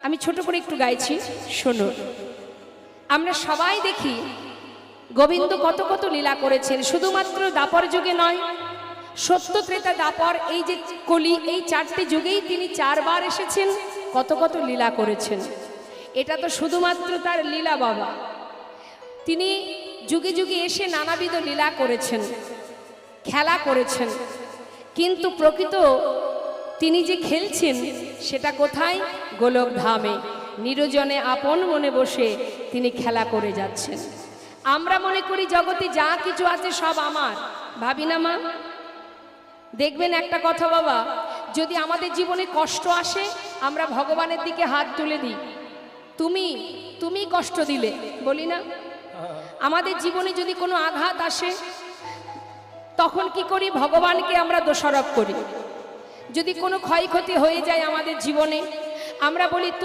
আমি ছোট করে একটু গাইছি, শোনো। আমরা সবাই দেখি গোবিন্দ কত কত লীলা করেছেন, শুধুমাত্র দাপর যুগে নয়, সত্য ত্রেতা দাপর এই যে কলি, এই চারটি যুগেই তিনি চারবার এসেছেন, কত কত লীলা করেছেন। এটা তো শুধুমাত্র তার লীলা বাবা। তিনি যুগে যুগে এসে নানাবিধ লীলা করেছেন, খেলা করেছেন, কিন্তু প্রকৃত তিনি যে খেলছেন সেটা কোথায়? গোলক ধামে নিরজনে আপন মনে বসে তিনি খেলা করে যাচ্ছেন। আমরা মনে করি জগতে যা কিছু আছে সব আমার, ভাবি না মা? দেখবেন একটা কথা বাবা, যদি আমাদের জীবনে কষ্ট আসে আমরা ভগবানের দিকে হাত তুলে দিই, তুমি কষ্ট দিলে, বলি না? আমাদের জীবনে যদি কোনো আঘাত আসে তখন কি করি? ভগবানকে আমরা দোষারোপ করি। যদি কোনো ক্ষয়ক্ষতি হয়ে যায় আমাদের জীবনে আমরা বলি তুমি